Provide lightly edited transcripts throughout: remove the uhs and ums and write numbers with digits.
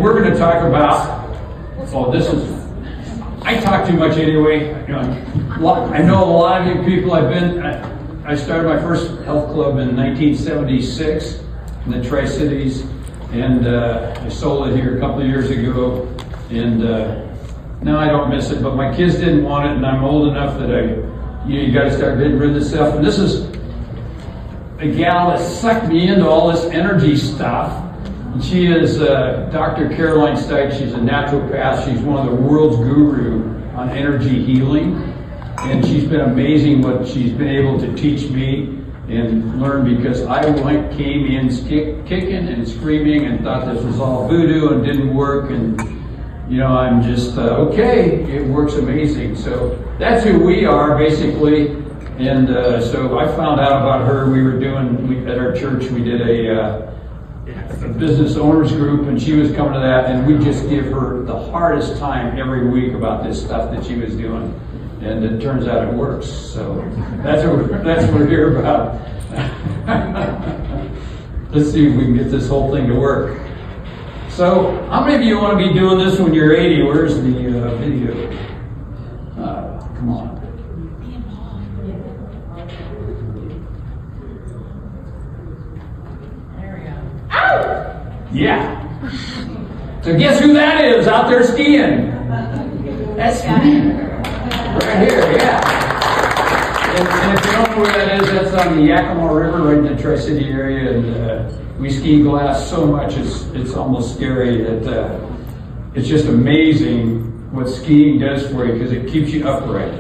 We're going to talk about, I talk too much anyway. I know a lot of you people. I started my first health club in 1976 in the Tri-Cities, and I sold it here a couple of years ago, and now I don't miss it, but my kids didn't want it, and I'm old enough that you got to start getting rid of this stuff. And this is a gal that sucked me into all this energy stuff. And she is Dr. Caroline Stites. She's a naturopath. She's one of the world's guru on energy healing. And she's been amazing what she's been able to teach me and learn, because I came in kicking and screaming and thought this was all voodoo and didn't work. And, I'm just, okay, it works amazing. So that's who we are, basically. And so I found out about her. At our church, we did a business owners group, and she was coming to that, and we just give her the hardest time every week about this stuff that she was doing, and it turns out it works. So that's what we're here about. Let's see if we can get this whole thing to work. So how many of you want to be doing this when you're 80? Where's the video? Come on. Yeah. So guess who that is out there skiing? That's me. Right here, yeah. And if you don't know where that is, that's on the Yakima River, right in the Tri-City area. And we ski glass so much, it's almost scary. It's just amazing what skiing does for you, because it keeps you upright.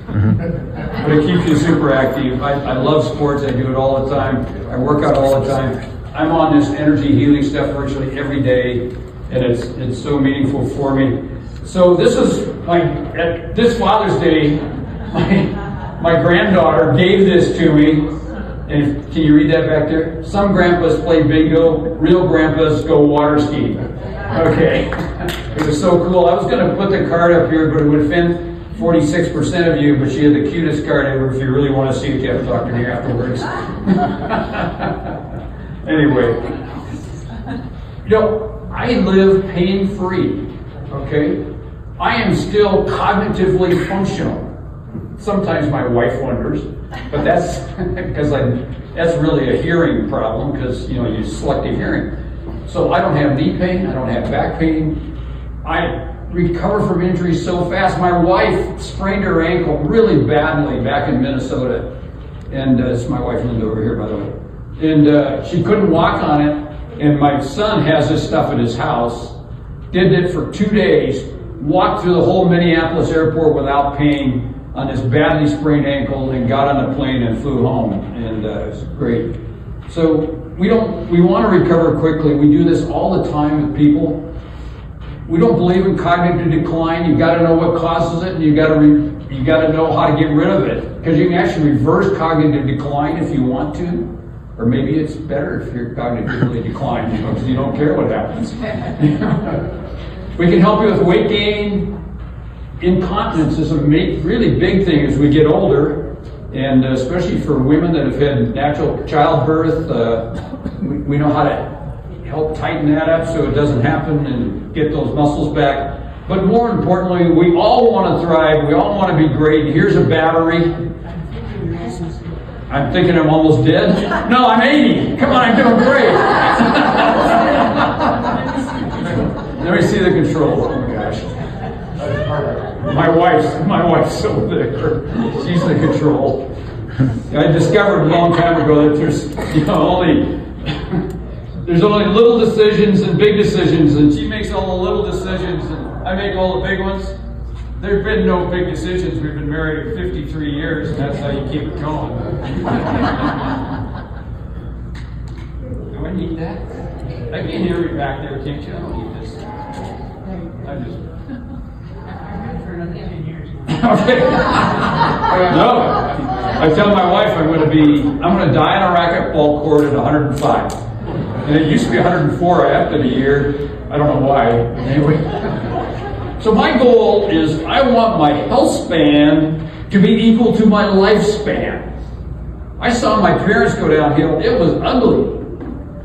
But it keeps you super active. I love sports. I do it all the time. I work out all the time. I'm on this energy healing stuff virtually every day, and it's so meaningful for me. So this is at this Father's Day, my granddaughter gave this to me. And can you read that back there? Some grandpas play bingo, real grandpas go water skiing. Okay, it was so cool. I was going to put the card up here, but it would offend 46% of you, but she had the cutest card ever. If you really want to see it, you have to talk to me afterwards. Anyway, I live pain-free, okay? I am still cognitively functional. Sometimes my wife wonders, but that's because that's really a hearing problem, because, you selective hearing. So I don't have knee pain, I don't have back pain. I recover from injuries so fast. My wife sprained her ankle really badly back in Minnesota. And it's my wife Linda over here, by the way. And she couldn't walk on it, and my son has this stuff at his house, did it for 2 days, walked through the whole Minneapolis airport without pain on this badly sprained ankle, and got on a plane and flew home, and it was great. So we want to recover quickly. We do this all the time with people. We don't believe in cognitive decline. You've got to know what causes it, and you got to know how to get rid of it, because you can actually reverse cognitive decline if you want to. Or maybe it's better if you're cognitively declined, because you don't care what happens. We can help you with weight gain. Incontinence is a really big thing as we get older, and especially for women that have had natural childbirth. We know how to help tighten that up so it doesn't happen and get those muscles back. But more importantly, we all want to thrive. We all want to be great. Here's a battery. I'm thinking I'm almost dead. No, I'm 80. Come on, I'm doing great. Let me see the control. Oh my gosh. My wife's so there. She's the control. I discovered a long time ago that there's only little decisions and big decisions, and she makes all the little decisions, and I make all the big ones. There have been no big decisions. We've been married 53 years, and that's how you keep it going. Do I need that? I can hear you back there, can't you? I don't need this. Okay. No. I tell my wife I'm going to die on a racquetball court at 105. And it used to be 104 after the year. I don't know why. Anyway. So my goal is I want my health span to be equal to my lifespan. I saw my parents go downhill. It was ugly.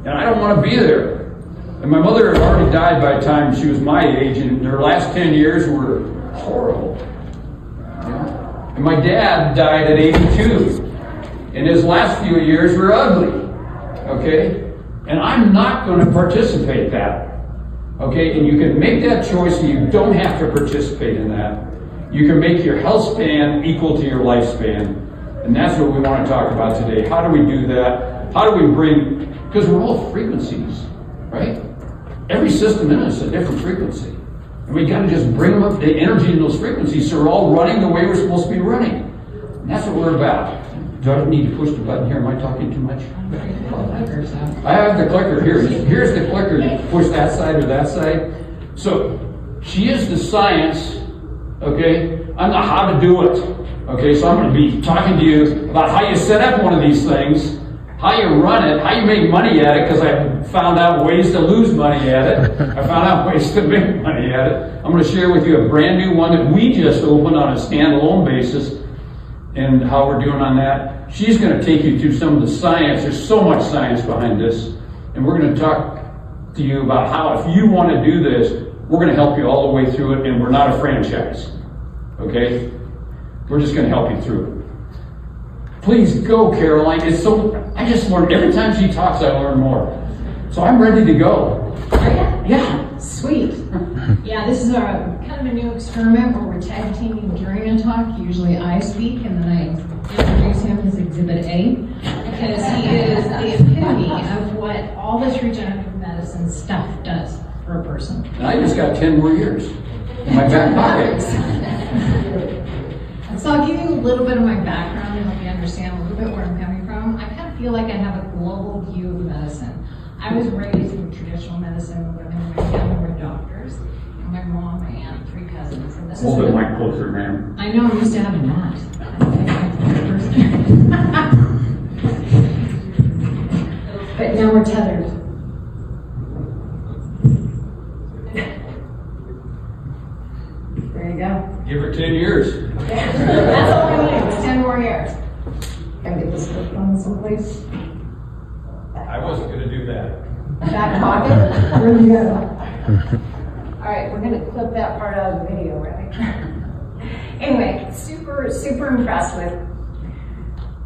And I don't want to be there. And my mother had already died by the time she was my age, and her last 10 years were horrible. And my dad died at 82, and his last few years were ugly. Okay? And I'm not going to participate in that. Okay? And you can make that choice, and you don't have to participate in that. You can make your health span equal to your lifespan. And that's what we want to talk about today. How do we do that? How do we bring, because we're all frequencies, right? Every system in us is a different frequency. And we got to just bring them up, the energy in those frequencies, so we're all running the way we're supposed to be running. And that's what we're about. Do I need to push the button here? Am I talking too much? I have the clicker here. Here's the clicker. You push that side or that side. So, she is the science, okay? I'm the how to do it. Okay, so I'm going to be talking to you about how you set up one of these things, how you run it, how you make money at it, because I found out ways to lose money at it. I found out ways to make money at it. I'm going to share with you a brand new one that we just opened on a standalone basis and how we're doing on that. She's going to take you through some of the science. There's so much science behind this. And we're going to talk to you about how, if you want to do this, we're going to help you all the way through it, and we're not a franchise. Okay? We're just going to help you through it. Please go, Caroline. I just learned, every time she talks, I learn more. So I'm ready to go. Are you? Yeah. Sweet. Yeah, this is kind of a new experiment where we're tag teaming during a talk. Usually I speak and then I introduce him as Exhibit A, because he is the epitome of what all this regenerative medicine stuff does for a person. And I just got 10 more years in my back pocket. So I'll give you a little bit of my background and help you understand a little bit where I'm coming from. I kind of feel like I have a global view of medicine. I was raised in traditional medicine. Women in my family were doctors. And my mom, my aunt, 3 cousins. And this Hold the mic closer, ma'am. I know, I'm used to having that. But now we're tethered. There you go. Give her 10 years. That's all I need, it's 10 more years. Can I get this clip on someplace? I wasn't going to do that. Back pocket? Where'd you go? All right, we're going to clip that part out of the video, right? Anyway, super, super impressed with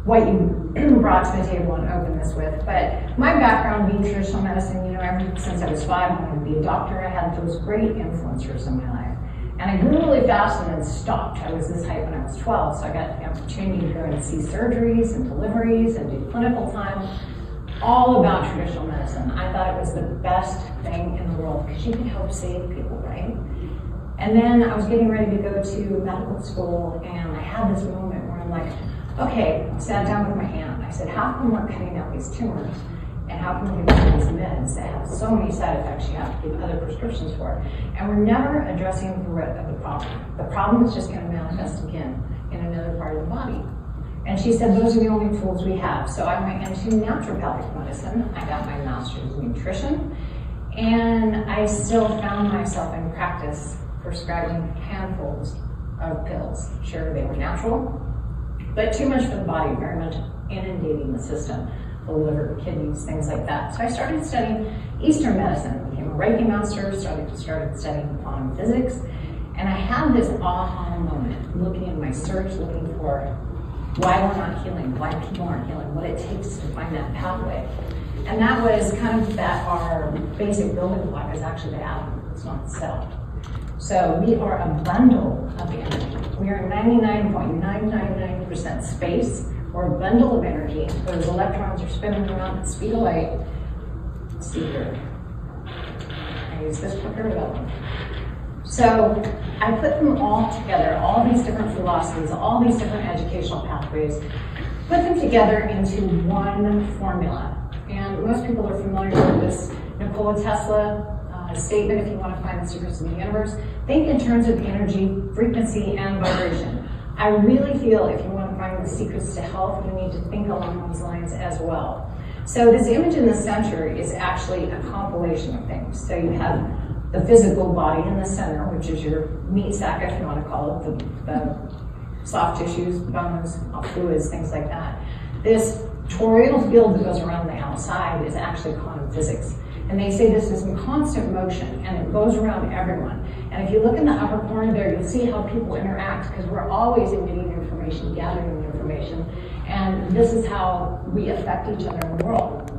what you brought to the table and opened this with. But my background being traditional medicine, ever since I was 5, I wanted to be a doctor. I had those great influencers in my life. And I grew really fast and then stopped. I was this height when I was 12, so I got the opportunity to go and see surgeries and deliveries and do clinical time, all about traditional medicine. I thought it was the best thing in the world because you could help save people, right? And then I was getting ready to go to medical school, and I had this moment where I'm like, okay, I sat down with my hand. I said, how come we're cutting out these tumors? And how can we give these meds that have so many side effects you have to give other prescriptions for? And we're never addressing the root of the problem. The problem is just going to manifest again in another part of the body. And she said, those are the only tools we have. So I went into naturopathic medicine. I got my master's in nutrition. And I still found myself in practice prescribing handfuls of pills. Sure, they were natural, but too much for the body, very much inundating the system. The liver, kidneys, things like that. So I started studying Eastern medicine, became a Reiki master, started studying quantum physics, and I had this aha moment, looking in my search, looking for why we're not healing, why people aren't healing, what it takes to find that pathway. And that was kind of that our basic building block is actually the atom, it's not the cell. So we are a bundle of energy. We are 99.999% space. Or a bundle of energy. Those electrons are spinning around at the speed of light. Let's see here. I use this clicker or that one. So I put them all together, all these different philosophies, all these different educational pathways, put them together into one formula. And most people are familiar with this Nikola Tesla statement, if you want to find the secrets of the universe. Think in terms of energy, frequency, and vibration. I really feel if you want to find the secrets to health, you need to think along those lines as well. So this image in the center is actually a compilation of things. So you have the physical body in the center, which is your meat sack, if you want to call it, the soft tissues, bones, fluids, things like that. This toroidal field that goes around the outside is actually quantum physics. And they say this is in constant motion, and it goes around everyone. And if you look in the upper corner there, you'll see how people interact, because we're always emitting information, gathering information, and this is how we affect each other in the world.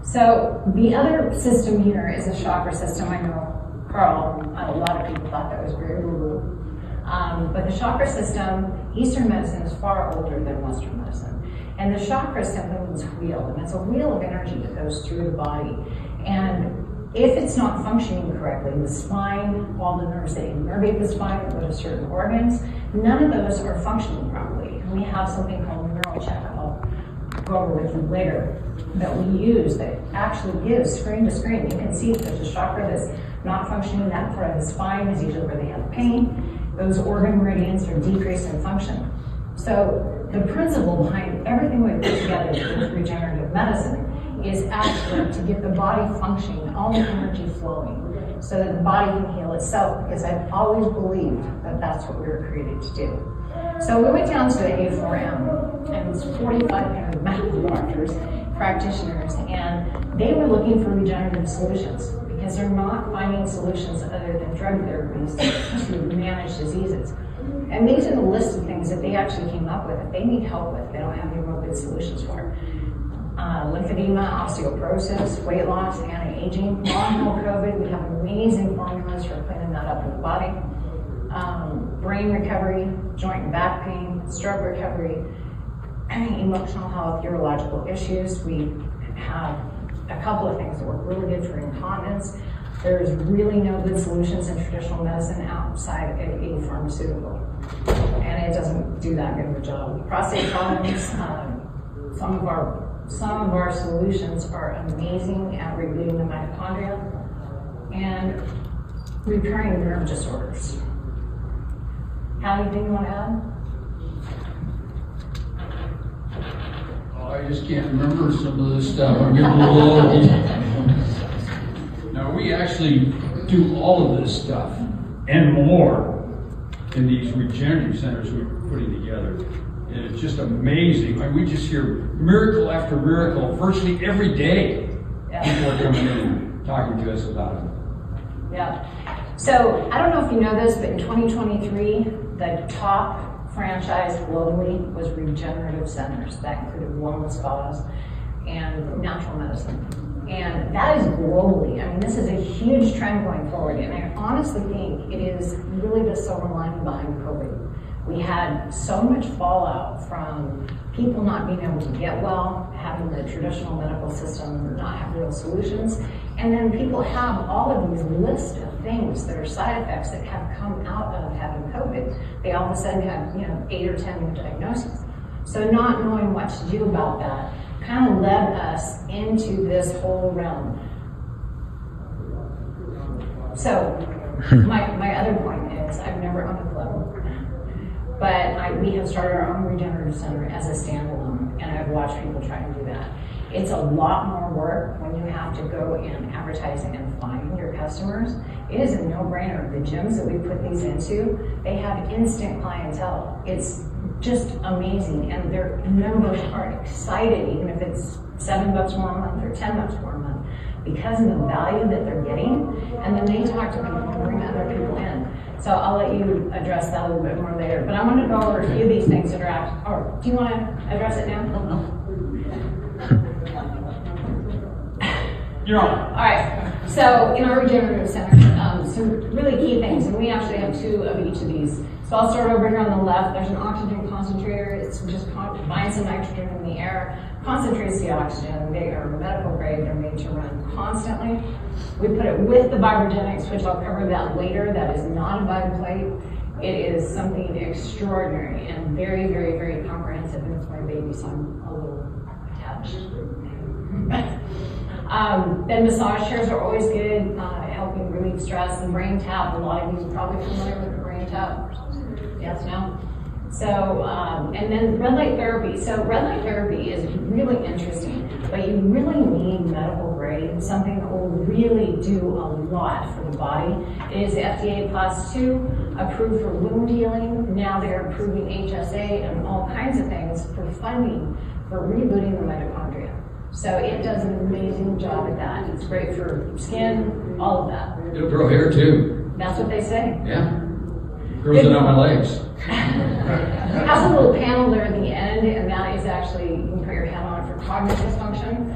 So the other system here is a chakra system. I know, Carl, a lot of people thought that was very woo-woo. But the chakra system, Eastern medicine is far older than Western medicine. And the chakra simply means wheel, and it's a wheel of energy that goes through the body. And if it's not functioning correctly, the spine, all the nerves that innervate the spine that go to certain organs, none of those are functioning properly. And we have something called neural check, I'll go over with you later, that we use that actually gives screen to screen. You can see if there's a chakra that's not functioning, that part of the spine is usually where they have pain. Those organ meridians are decreased in function. So the principle behind everything we put together with regenerative medicine is actually to get the body functioning, all the energy flowing, so that the body can heal itself, because I've always believed that that's what we were created to do. So we went down to the A4M, and it's 4,500 medical doctors, practitioners, and they were looking for regenerative solutions, because they're not finding solutions other than drug therapies to manage diseases. And these are the list of things that they actually came up with that they need help with. They don't have any real good solutions for. Lymphedema, osteoporosis, weight loss, anti-aging, long-haul COVID. We have amazing formulas for cleaning that up in the body. Brain recovery, joint and back pain, stroke recovery, emotional health, urological issues. We have a couple of things that work really good for incontinence. There's really no good solutions in traditional medicine outside of a pharmaceutical. And it doesn't do that good of a job. Prostate problems, some of our solutions are amazing at rebooting the mitochondria and repairing nerve disorders. Hal, anything you want to add? I just can't remember some of this stuff. I'm getting a little old. Now, we actually do all of this stuff and more in these regenerative centers we're putting together. And it's just amazing. I mean, we just hear miracle after miracle virtually every day. People are coming in and talking to us about it. Yeah. So I don't know if you know this, but in 2023, the top franchise globally was regenerative centers. That included wellness spas and natural medicine. And that is globally. I mean, this is a huge trend going forward. And I honestly think it is really the silver lining behind COVID. We had so much fallout from people not being able to get well, having the traditional medical system not have real solutions, and then people have all of these lists of things that are side effects that have come out of having COVID. They all of a sudden have 8 or 10 new diagnoses. So not knowing what to do about that kind of led us into this whole realm. So my other point is I've never owned a club. But we have started our own regenerative center as a standalone, and I've watched people try to do that. It's a lot more work when you have to go and advertise and find your customers. It is a no-brainer. The gyms that we put these into, they have instant clientele. It's just amazing, and their members are excited, even if it's $7 more a month or $10 more a month, because of the value that they're getting, and then they talk to people and bring other people in. So I'll let you address that a little bit more later. But I want to go over a few of these things that are or do you want to address it now? You're on. All right. So in our regenerative center, some really key things, and we actually have 2 of each of these. So I'll start over here on the left. There's an oxygen concentrator. It's just binds the nitrogen in the air, concentrates the oxygen. They are medical grade. They're made to run constantly. We put it with the Vibragenix, which I'll cover that later. That is not a Vibe plate. It is something extraordinary and very, very, very comprehensive. And it's my baby, so I'm a little attached. Then massage chairs are always good, helping relieve stress. The brain tap, a lot of you are probably familiar with the brain tap. Yes, no? So, and then red light therapy. So red light therapy is really interesting, but you really need medical grade, something that will really do a lot for the body. It is FDA Class 2, approved for wound healing. Now they're approving HSA and all kinds of things for funding for rebooting the mitochondria. So it does an amazing job at that. It's great for skin, all of that. It'll grow hair too. That's what they say. Yeah. Grows it on my legs. It has a little panel there at the end, and that is actually, you can put your hand on it for cognitive function,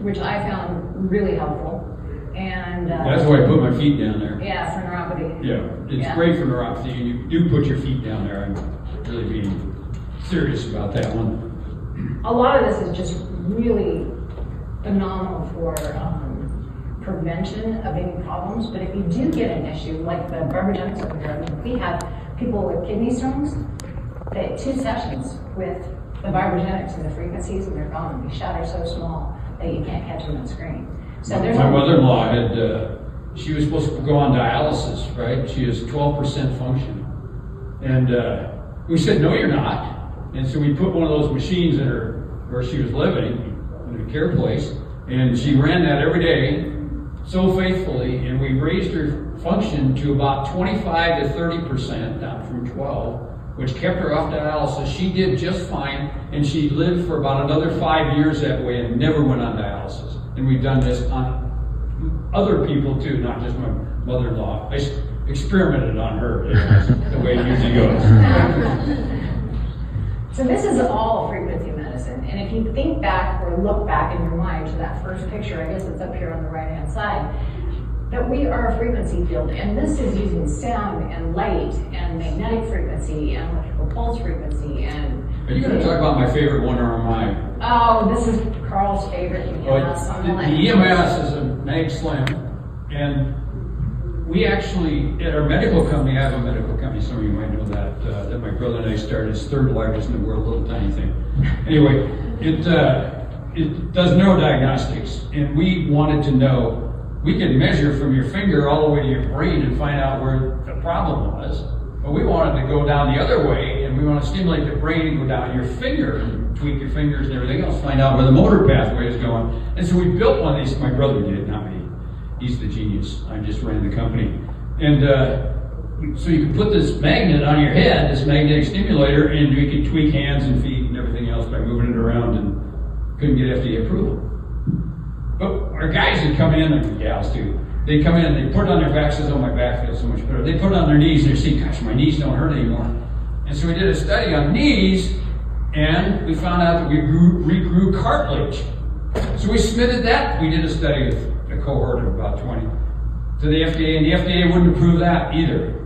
which I found really helpful. And that's why I put my feet down there. yeah, for neuropathy. Yeah, it's great for neuropathy, and you do put your feet down there. I'm really being serious about that one. A lot of this is just really phenomenal for prevention of any problems, but if you do get an issue, like the Vibragenix over here, we have people with kidney stones, they had 2 sessions with the Vibragenix and the frequencies, and they're gone. They shatter so small that you can't catch them on screen. So there's my mother-in-law had, she was supposed to go on dialysis, right? She has 12% function. And we said, no, you're not. And so we put one of those machines in her, where she was living, in a care place, and she ran that every day, so faithfully, and we raised her function to about 25 to 30%, down from 12, which kept her off dialysis. She did just fine, and she lived for about another 5 years that way and never went on dialysis. And we've done this on other people too, not just my mother-in-law. I experimented on her, the way it usually goes. So this is all frequency medicine, and if you think back or look back in your mind to that first picture, I guess it's up here on the right-hand side, that we are a frequency field, and this is using sound and light and magnetic frequency and electrical pulse frequency and... Are you going to talk about my favorite one or mine? Oh, this is Carl's favorite EMS. The EMS is a mag slam, and we actually, at our medical company, I have a medical company, some of you might know that, that my brother and I started. It's 3rd largest in the world, little tiny thing. Anyway, it does neurodiagnostics, and we wanted to know, we could measure from your finger all the way to your brain and find out where the problem was, but we wanted to go down the other way, and we want to stimulate the brain and go down your finger and tweak your fingers and everything else, find out where the motor pathway is going. And so we built one of these, my brother did, not me. He's the genius. I just ran the company. And so you can put this magnet on your head, this magnetic stimulator, and you can tweak hands and feet and everything else by moving it around, and couldn't get FDA approval. But our guys would come in, and gals too, they'd come in and they'd put it on their back, says, oh, my back feels so much better. They put it on their knees, and they're saying, gosh, my knees don't hurt anymore. And so we did a study on knees, and we found out that we regrew cartilage. So we submitted that. We did a study with a cohort of about 20 to the FDA, and the FDA wouldn't approve that either.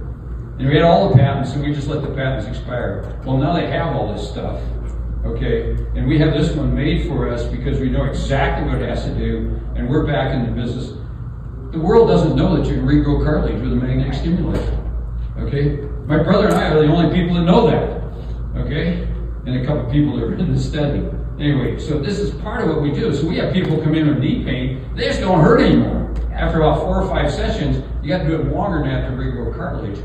And we had all the patents, and we just let the patents expire. Well, now they have all this stuff, okay? And we have this one made for us because we know exactly what it has to do, and we're back in the business. The world doesn't know that you can regrow cartilage with a magnetic stimulator, okay? My brother and I are the only people that know that, okay? And a couple of people that are in the study. Anyway, so this is part of what we do. So we have people come in with knee pain, they just don't hurt anymore. After about 4 or 5 sessions, you got to do it longer than that to regrow cartilage.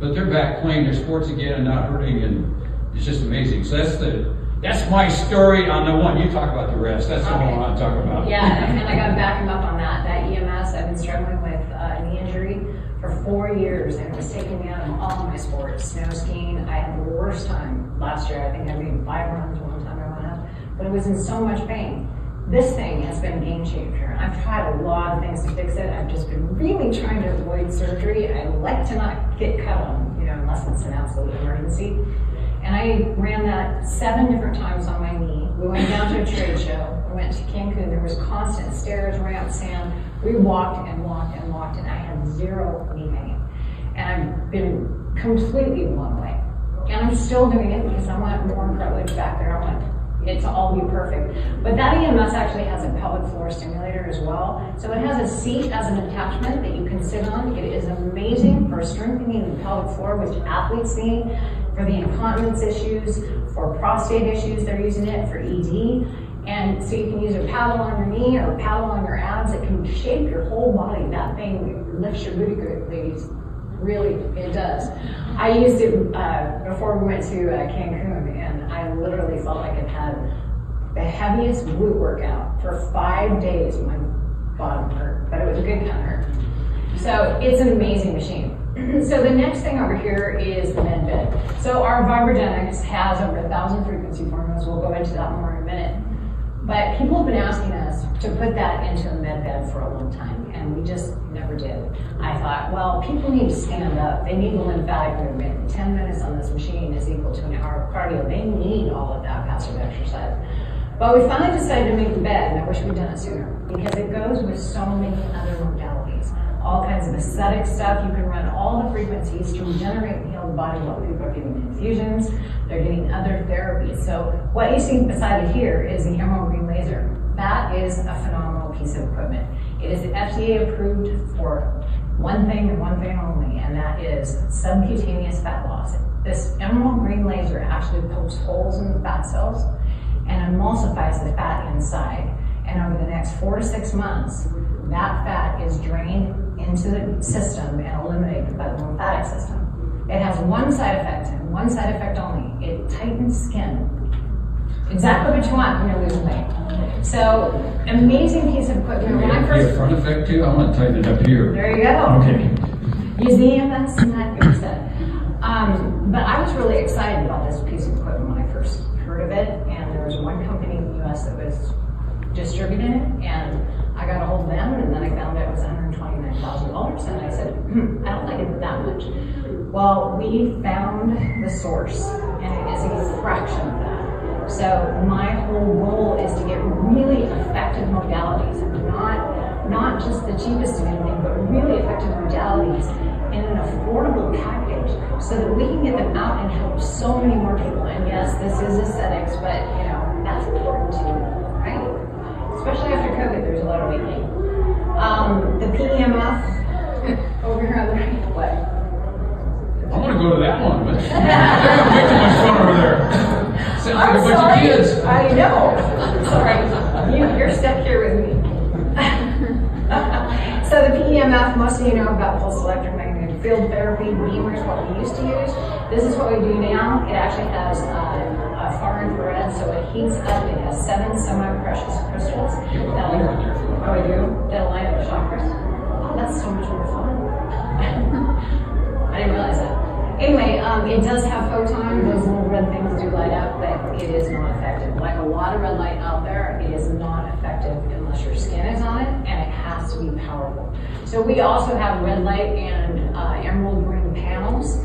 But they're back playing their sports again and not hurting, and it's just amazing. So that's my story on the one. You talk about the rest. That's the one I want to talk about. Yeah, and I got to back him up on that. That EMS, I've been struggling with a knee injury for 4 years, and it was taking me out of all my sports. Snow skiing, I had the worst time last year. I think I made 5 runs one time I went up, but it was in so much pain. This thing has been a game changer. I've tried a lot of things to fix it. I've just been really trying to avoid surgery. I like to not get cut on, unless it's an absolute emergency. And I ran that 7 different times on my knee. We went down to a trade show. We went to Cancun. There was constant stairs, ramps, sand. We walked and walked and walked, and I had 0 knee pain. And I've been completely blown away. And I'm still doing it because I want more cartilage back there. I want it to all be perfect. But that EMS actually has a pelvic floor stimulator as well. So it has a seat as an attachment that you can sit on. It is amazing for strengthening the pelvic floor, which athletes need, for the incontinence issues, for prostate issues, they're using it for ED. And so you can use a paddle on your knee or a paddle on your abs. It can shape your whole body. That thing lifts your booty good, ladies. Really, it does. I used it before we went to Cancun, and I literally felt like I had the heaviest glute workout for 5 days. My bottom hurt, but it was a good kind of hurt. So it's an amazing machine. So the next thing over here is the med bed. So our Vibragenix has over 1,000 frequency formulas. We'll go into that more in a minute. But people have been asking us to put that into a med bed for a long time, and we just never did. I thought, well, people need to stand up. They need the lymphatic movement. 10 minutes on this machine is equal to an hour of cardio. They need all of that passive exercise. But we finally decided to make the bed, and I wish we'd done it sooner, because it goes with so many other modalities. All kinds of aesthetic stuff. You can run all the frequencies to regenerate and heal the body while people are getting infusions. They're getting other therapies. So what you see beside it here is the emerald green laser. That is a phenomenal piece of equipment. It is FDA approved for one thing and one thing only, and that is subcutaneous fat loss. This emerald green laser actually pokes holes in the fat cells and emulsifies the fat inside. And over the next 4 to 6 months, that fat is drained into the system and eliminated by the lymphatic system. It has one side effect, and one side effect only. It tightens skin. Exactly what you want when you're losing weight. So, amazing piece of equipment. When I Be a first, front effect too? I want to tighten it up here. there you go. Okay. Use the EMS and that good stuff. But I was really excited about this piece of equipment when I first heard of it, and there was one company in the US that was distributing it, and I got a hold of them, and then I found out it was $129,000, and I said, I don't like it that much. Well, we found the source, and it is a fraction of that. So my whole goal is to get really effective modalities, not just the cheapest of anything, but really effective modalities in an affordable package so that we can get them out and help so many more people. And yes, this is aesthetics, but you know, that's important too, right? Especially after COVID, there's a lot of weight gain. The PEMF over here on the right, what? I want to go to that one, but they're going to make too much fun over there. Sounds like a bunch of kids. I know. Sorry. You're stuck here with me. So the PEMF, most of you know about pulse electromagnetic field therapy. Beamer is what we used to use. This is what we do now. It actually has a far infrared, so it heats up. It has 7 semi-precious crystals. You have a pointer on there if you want. Oh, I do? That'll light up the chakras. Oh, that's so much more fun. I didn't realize that. Anyway, it does have photon. Those little red things do light up, but it is not effective. Like a lot of red light out there, it is not effective unless your skin is on it, and it has to be powerful. So we also have red light and emerald green panels,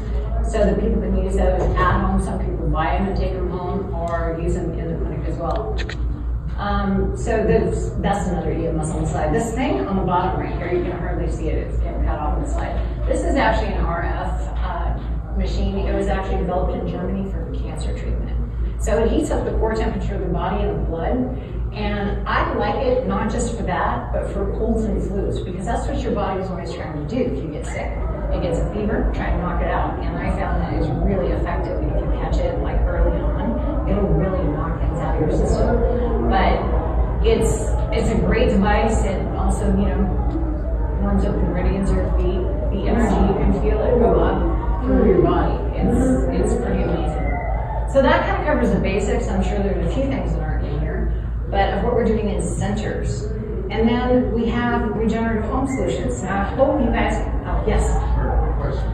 so that people can use those at home. Some people buy them and take them home, or use them in the clinic as well. So that's another EMS on the side. This thing on the bottom right here, you can hardly see it. It's getting cut off on the side. This is actually an RF machine. It was actually developed in Germany for cancer treatment. So it heats up the core temperature of the body and the blood. And I like it not just for that, but for colds and flus, because that's what your body is always trying to do. If you get sick, it gets a fever, try to knock it out. And I found that it's really effective. If you catch it like early on, it'll really knock things out of your system. But it's a great device. It also, warms up the meridians of your feet. The energy, you can feel it go up through your body. It's pretty amazing. So that kind of covers the basics. I'm sure there's a few things that aren't in here, but of what we're doing in centers. And then we have Regenerative Home Solutions. Now I hope you guys, yes? Question.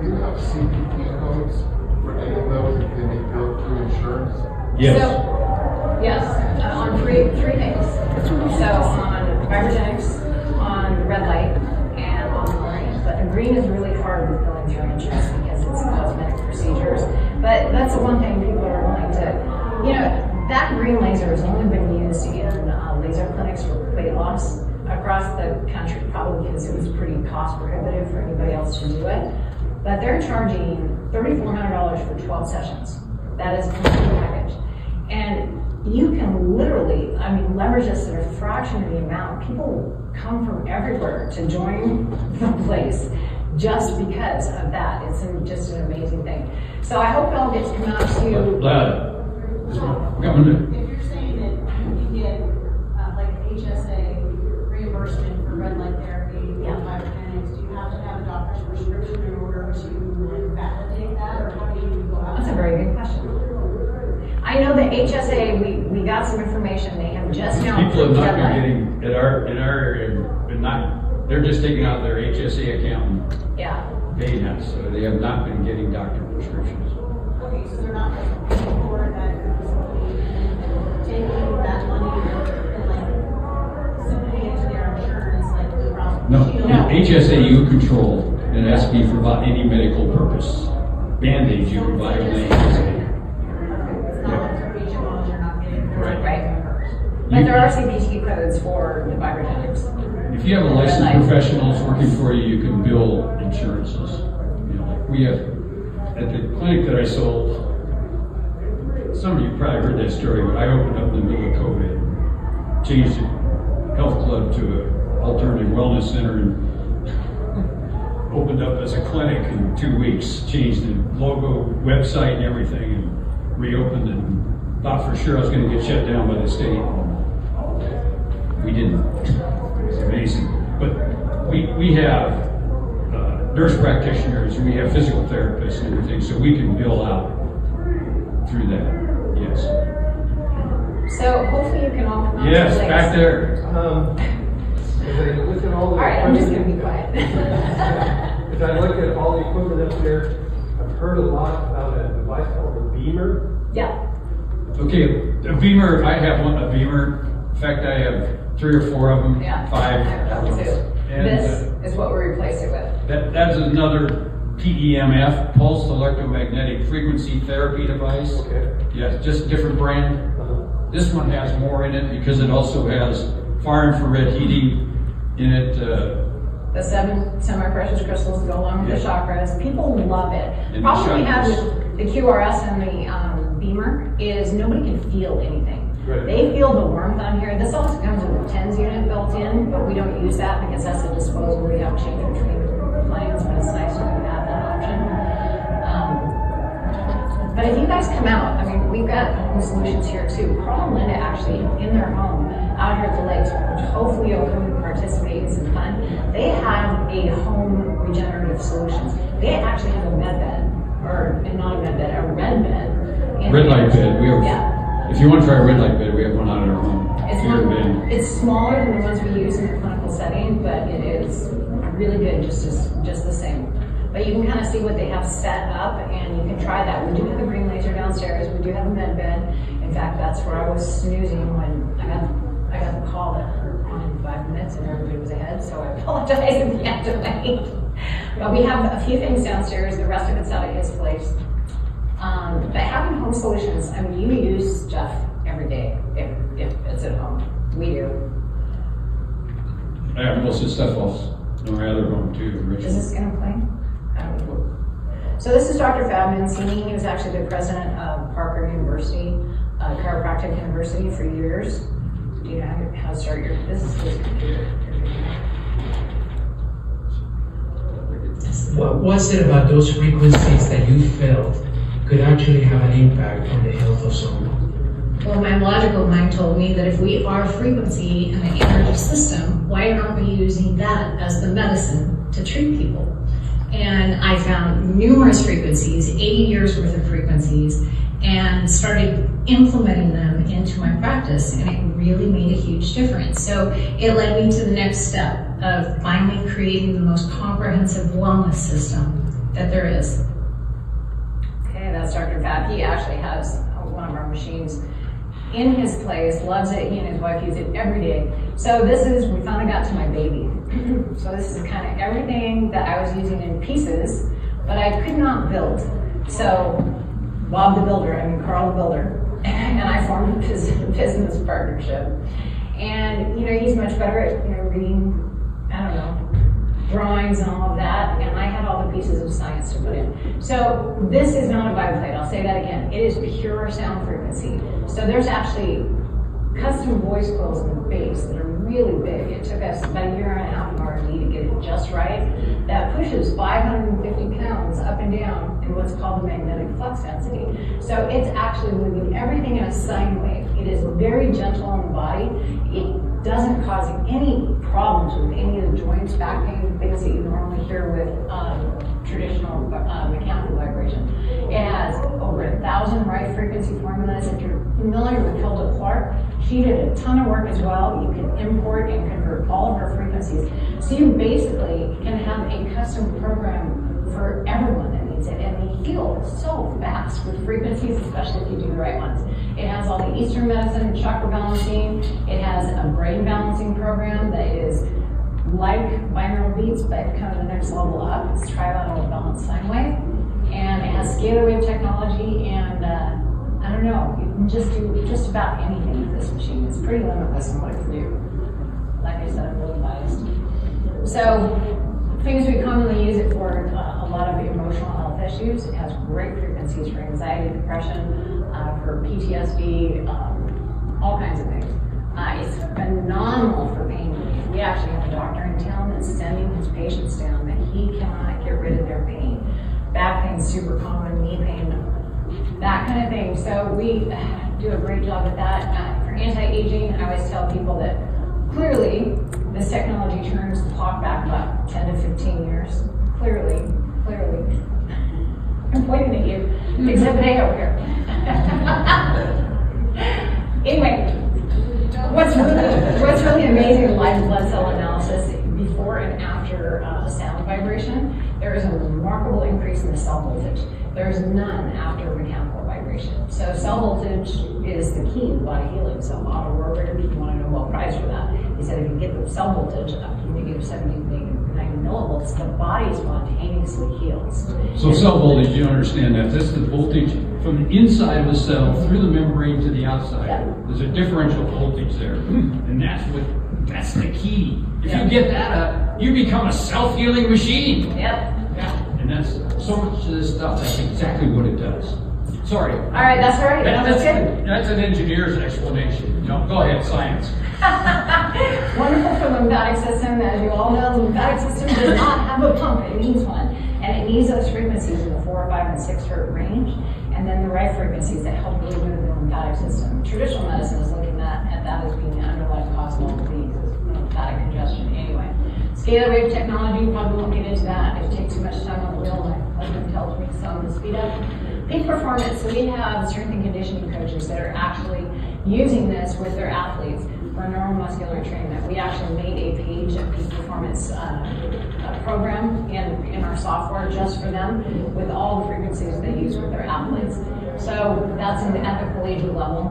Do you have CPT codes for any of those if they go through insurance? Yes. So, yes, on three things. So on Vibragenix, on red light, and on green. But the green is really hard with going through insurance because it's cosmetic procedures. But that's the one thing people are willing to, that green laser has only been used in laser clinics for weight loss across the country, probably because it was pretty cost prohibitive for anybody else to do it. But they're charging $3,400 for 12 sessions. That is a complete package. And you can literally, leverage this at a fraction of the amount. People come from everywhere to join the place just because of that. It's just an amazing thing. So I hope it all gets to come out to If you're saying that you can get like HSA reimbursement for red light therapy, Vibragenix, do you have to have a doctor's prescription in order to validate that, or how do you go out? That's a very good question. I know that HSA, we got some information. They have just now. People have not been getting, in our area, they're just taking out their HSA account and paying us, so they have not been getting doctor prescriptions. Okay, so they're not paying for that facility and taking that No, No. HSAU control, it has to be for about any medical purpose. Band-aids you can buy with an HSA. It's not like for HMOs, you're not getting. Right. Right. But there are CPT codes for the Vibragenix. If you have a licensed professionals working for you, you can bill insurances. You know, like we have, at the clinic that I sold, some of you probably heard that story, but I opened up in the middle of COVID, changed the health club to an alternative wellness center, and opened up as a clinic in 2 weeks, changed the logo, website and everything, and reopened, and thought for sure I was going to get shut down by the state. We didn't. It's amazing. But we have nurse practitioners, we have physical therapists and everything, so we can bill out through that. Yes. So hopefully you can all come out. Yes, to the back there. As I look at all the All right, I'm just gonna be equipment- quiet. As I look at all the equipment up there, I've heard a lot about a device called a beamer. Yeah. Okay, a Beamer, I have a Beamer. In fact, I have 3 or 4 of them, Yeah. 5. I have that too. And This is what we replaced it with. that's another PEMF, pulsed electromagnetic frequency therapy device. Okay. Yeah, just a different brand. This one has more in it because it also has far infrared heating in it. The 7 semi-precious crystals go along with the Yeah. chakras. People love it. And the Problem we have chakras. with the QRS and the Beamer is nobody can feel anything. Right. They feel the warmth on here. This also comes with a TENS unit built in, but we don't use that because that's a disposable. We have change between plans, but it's nice to have that option. But if you guys come out, I mean, we've got home solutions here too. Carl and Linda actually in their home out here at the lakes, which hopefully you'll come and participate in some fun. They have a home regenerative solutions. They actually have a med bed, or not a med bed, a red bed. in Red light there. bed, we have, Yeah. if you want to try a red light bed, we have one out at our home. It's Here in Bend. it's smaller than the ones we use in the clinical setting, but it is really good, just the same. But you can kind of see what they have set up, and you can try that. We do have a green laser downstairs. We do have a med bed. In fact, that's where I was snoozing when I got the call that on in 5 minutes, and everybody was ahead. So I apologize if you had to wait. But we have a few things downstairs. The rest of it's out at his place. But having home solutions, I mean, you use stuff every day if it's at home. We do. I have most of the stuff off in my other home too, Is originally. this gonna play? So this is Dr. Mancini. He was actually the president of Parker University, Chiropractic University for years. Do you know how to start your, this is his computer. What was it about those frequencies that you felt could actually have an impact on the health of someone? Well, my logical mind told me that if we are a frequency and an energy system, why aren't we using that as the medicine to treat people? And I found numerous frequencies, 80 years worth of frequencies, and started implementing them into my practice, and it really made a huge difference. So it led me to the next step of finally creating the most comprehensive wellness system that there is. Okay, that's Dr. Fab. He actually has one of our machines in his place, loves it. He and his wife use it every day. So we finally got to my baby. So this is kind of everything that I was using in pieces, but I could not build. So Carl the Builder, and I formed a business partnership. And, he's much better at, reading, drawings and all of that, and I had all the pieces of science to put in. So this is not a biplate, I'll say that again. It is pure sound frequency. So there's actually custom voice coils in the base that are really big. It took us about a year and a half of R&D to get it just right. That pushes 550 pounds up and down in what's called the magnetic flux density. So it's actually moving everything in a sine wave. It is very gentle on the body. It doesn't cause any problems with any of the joints, back pain, things that you normally hear with traditional mechanical vibration. It has over 1,000 right frequency formulas. If you're familiar with Hilda Clark, she did a ton of work as well. You can import and convert all of her frequencies. So you basically can have a custom program for everyone that needs it, and they heal so fast with frequencies, especially if you do the right ones. It has all the Eastern medicine, chakra balancing. It has a brain balancing program that is like binaural beats, but kind of the next level up. It's trilateral balanced sine wave, and it has scalar wave technology, and I don't know, you can just do just about anything with this machine. It's pretty limitless in what it can do. Like I said, I'm really biased. So, things we commonly use it for, a lot of emotional health issues. It has great frequencies for anxiety, depression, for PTSD, all kinds of things. It's phenomenal for pain relief. We actually have a doctor in town that's sending his patients down that he cannot get rid of their pain. Back pain's super common, knee pain, that kind of thing. So we do a great job with that. For anti-aging, I always tell people that clearly this technology turns the clock back about 10 to 15 years. Clearly. I'm pointing at you. Exhibit A over here. Anyway, what's really amazing in live blood cell analysis before and after sound vibration, there is a remarkable increase in the cell voltage. There is none after mechanical vibration. So cell voltage is the key to body healing. So Otto Warburg, if you want a Nobel Prize for that, he said if you get the cell voltage up to negative 70 to negative 90 millivolts, the body spontaneously heals. So cell voltage, you understand that. That's the voltage from the inside of the cell through the membrane to the outside. Yeah. There's a differential voltage there. And that's the key. If you get that up, you become a self-healing machine. Yep. Yeah. And that's so much of this stuff, that's exactly what it does. Sorry. All right, that's all right. That's good. That's an engineer's explanation. Go ahead, science. Wonderful for the lymphatic system. As you all know, the lymphatic system does not have a pump. It needs one. And it needs those frequencies in the 4, 5, and 6 hertz range. And then the right frequencies that help really move the lymphatic system. Traditional medicine is looking at that as being the underlying cause of all diseases, lymphatic congestion. Anyway, scalar wave technology, probably won't get into that. It takes too much time on the wheel. My husband tells me some to speed up. Peak performance. So we have strength and conditioning coaches that are actually using this with their athletes for neuromuscular trainment. We actually made a page, a peak performance program in our software just for them with all the frequencies they use with their athletes. So that's an at the collegiate level.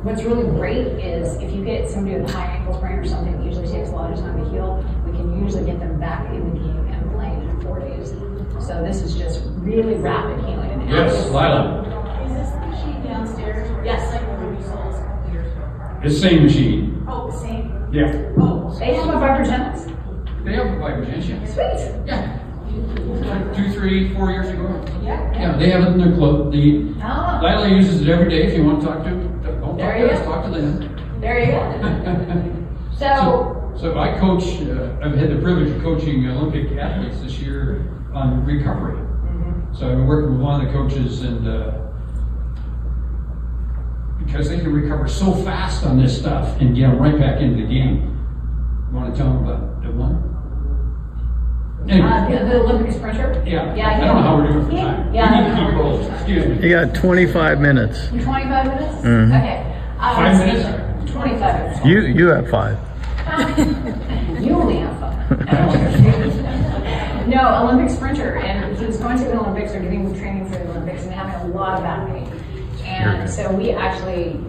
What's really great is if you get somebody with a high ankle sprain or something that usually takes a lot of time to heal, we can usually get them back in the game and playing in 4 days. So this is just really rapid healing. And Yes, Lila. Is this the machine downstairs? Or Yes. It's like the one you sold us a couple years ago. It's the same machine. Oh, the same. Yeah. Oh, They have a Vibragenix. They have a Vibragenix. Sweet. Yeah. Like 2, 3, 4 years ago. yeah. Yeah, they have it in their club. Ah, Lila uses it every day. If you want to talk to them, don't talk There you to us, go. talk to them. there you go. So I coach, I've had the privilege of coaching Olympic athletes this year on recovery. So I've been working with one of the coaches, and because they can recover so fast on this stuff and get them right back into the game. You want to tell them about the one? Anyway, The Olympic sprinter? yeah, Yeah, I don't know how we're doing for time. Yeah, We need to keep rolling. Excuse me. You got 25 minutes. 25 minutes? Mhm. Okay. 5 minutes? 25 minutes. You have 5. You only have 5. No, Olympic sprinter, and he was going to the Olympics or getting training for the Olympics and having a lot of back pain. And so we actually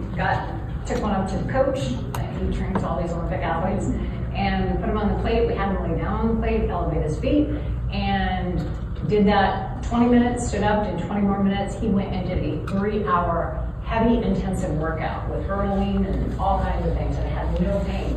took one up to the coach. He trains all these Olympic athletes, and we put him on the plate. We had him lay down on the plate, elevate his feet, and did that 20 minutes, stood up, did 20 more minutes. He went and did a 3-hour heavy intensive workout with hurdling and all kinds of things, and it had no pain.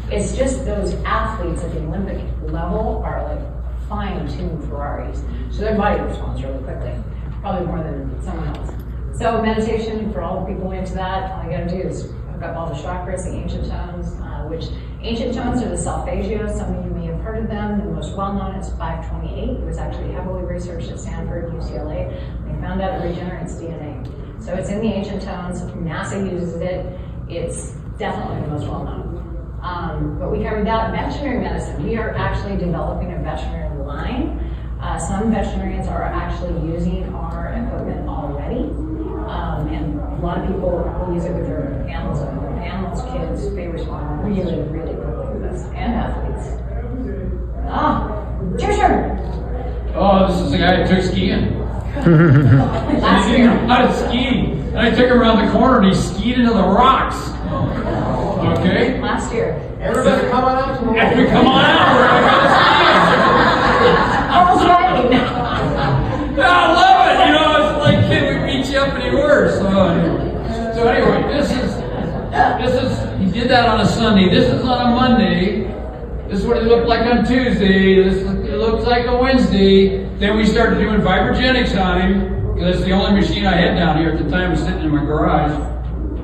It's just those athletes at the Olympic level are like fine-tuned Ferraris. So their body responds really quickly, probably more than someone else. So meditation, for all the people into that, all you gotta do is hook up all the chakras, the ancient tones, which ancient tones are the solfeggio. Some of you may have heard of them. The most well-known is 528. It was actually heavily researched at Stanford, UCLA. They found out it regenerates DNA. So it's in the ancient tones. NASA uses it. It's definitely the most well-known. But we covered that. Veterinary medicine. We are actually developing a veterinary line. Some veterinarians are actually using our equipment already. And a lot of people will use it with their animals. Animals, kids, they respond really, really quickly to this. And athletes. Your turn. Oh, this is the guy who took skiing. Last He didn't know how to ski. And I took him around the corner and he skied into the rocks. Okay? Last year. Everybody come on out to the Everybody come on out, we're Almost right. I love it, you know, it's like, can we beat you up any worse? So anyway, this is, he did that on a Sunday, this is on a Monday, this is what it looked like on Tuesday, it looks like a Wednesday, then we started doing Vibragenix on him, because it's the only machine I had down here at the time, was sitting in my garage.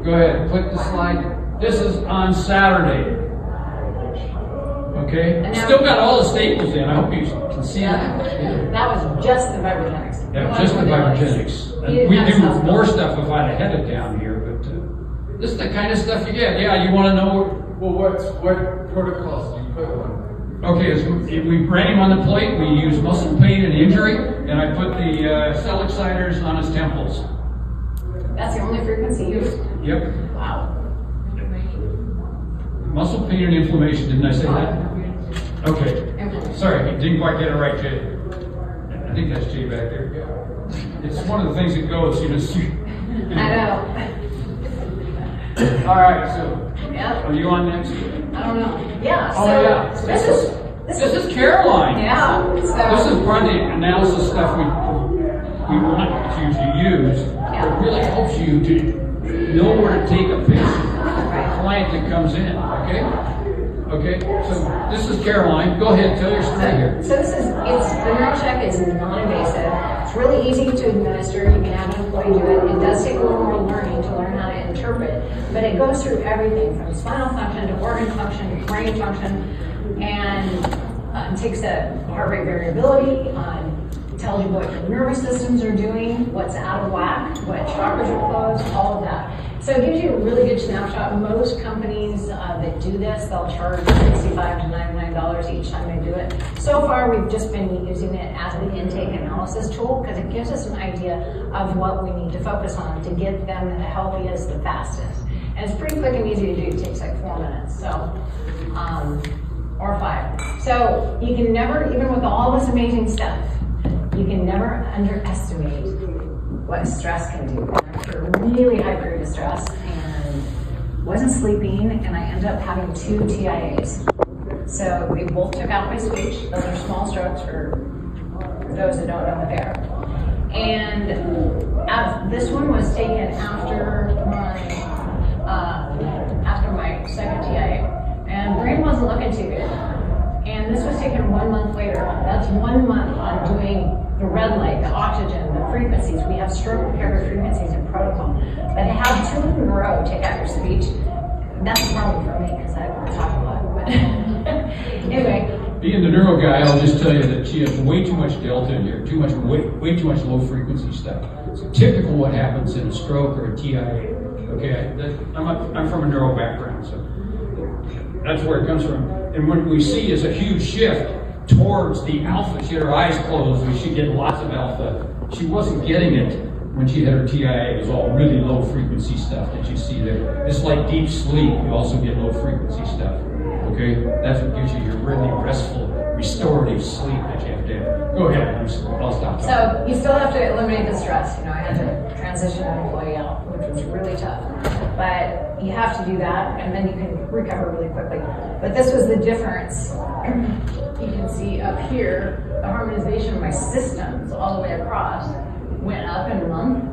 Go ahead, click the slide. This is on Saturday. Okay? Still got all the staples in. I hope you can see that. That was just the Vibragenix. Yeah, just the Vibragenix. We do more stuff if I'd had it down here, but this is the kind of stuff you get. Yeah, you want to know. Well, what protocols do you put on? Okay, so we ran him on the plate. We used muscle pain and injury, and I put the cell exciters on his temples. That's the only frequency used. Yep. Wow. Muscle pain and inflammation. Didn't I say that? Okay. Sorry, didn't quite get it right, Jay. I think that's Jay back there. It's one of the things that goes, you know. I know. All right, so Yeah. are you on next? I don't know. Yeah. Oh, So yeah. This is Caroline. Yeah. This So. is part of the analysis stuff we want you to use. Yeah. It really helps you to know where to take a patient, a client that comes in. Okay. Okay. So this is Caroline. Go ahead. Tell your story here. So the NeuroCheck is non-invasive. It's really easy to administer. You can have an employee do it. It does take a little more learning to learn how to interpret, but it goes through everything from spinal function to organ function, to brain function, and takes the heart rate variability, tells you what your nervous systems are doing, what's out of whack, what chakras are closed, all of that. So it gives you a really good snapshot. Most companies that do this, they'll charge $65 to $99 each time they do it. So far, we've just been using it as an intake analysis tool because it gives us an idea of what we need to focus on to get them the healthiest, the fastest. And it's pretty quick and easy to do. It takes like 4 minutes, or 5. So you can never, even with all this amazing stuff, you can never underestimate what stress can do. After a really high period of stress and wasn't sleeping, and I ended up having 2 TIAs. So we both took out my speech. Those are small strokes for those that don't know what they are. And this one was taken after my second TIA. And brain wasn't looking too good. And this was taken 1 month later. That's 1 month on doing the red light, the oxygen, the frequencies. We have stroke recovery frequencies in protocol. But to have 2 in a row take out your speech, that's a problem for me because I talk a lot. But anyway. Being the neuro guy, I'll just tell you that she has way too much delta in here, way too much low frequency stuff. It's typical what happens in a stroke or a TIA. Okay, I'm from a neuro background, so that's where it comes from. And what we see is a huge shift towards the alpha. She had her eyes closed, and she get lots of alpha. She wasn't getting it when she had her TIA. It was all really low frequency stuff that you see there. It's like deep sleep. You also get low frequency stuff. Okay, that's what gives you your really restful, restorative sleep that you have to have. Go ahead. I'll stop talking. So you still have to eliminate the stress. You know, I had to transition an employee out, which was really tough. But you have to do that, and then you can recover really quickly. But this was the difference. You can see up here, the harmonization of my systems all the way across went up in a month.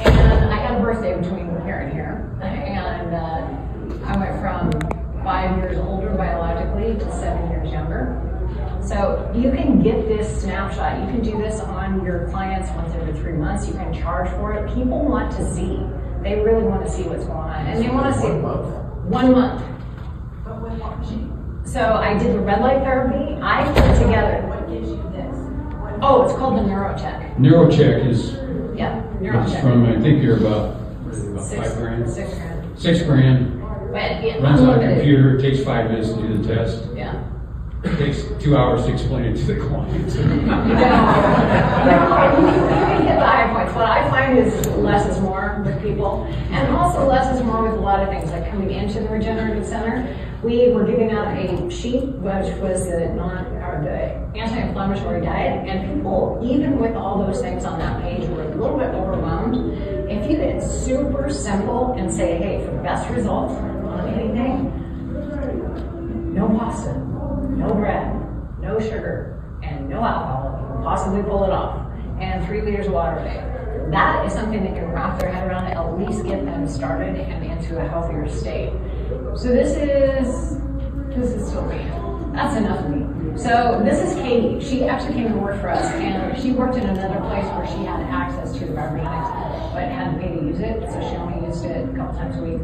And I had a birthday between here and here. And I went from 5 years older biologically to 7 years younger. So you can get this snapshot. You can do this on your clients once every 3 months. You can charge for it. People want to see. They really want to see what's going on. And they want to see 1 month. But with what machine? So I did the red light therapy. I put together. What gives you this? Oh, it's called the NeuroCheck. NeuroCheck is Yeah, it's NeuroCheck. from, I think you're about $5 grand. $6 grand. $6 grand. But yeah, Runs on a unlimited. computer. It takes 5 minutes to do the test. Yeah. It takes 2 hours to explain it to the client. You can hit the high points. What I find is less is more with people, and also less is more with a lot of things. Like coming into the Regenerative Center, we were giving out a sheet which was the anti-inflammatory diet, and people, even with all those things on that page, were a little bit overwhelmed. If you get super simple and say, hey, for the best results, on anything, no pasta, no bread, no sugar, and no alcohol, you can possibly pull it off, and 3 liters of water a day. That is something they can wrap their head around to at least get them started and into a healthier state. So this is still me. That's enough of me. So this is Katie. She actually came to work for us, and she worked in another place where she had access to the Vibragenix, but had to pay to use it, so she only used it a couple times a week.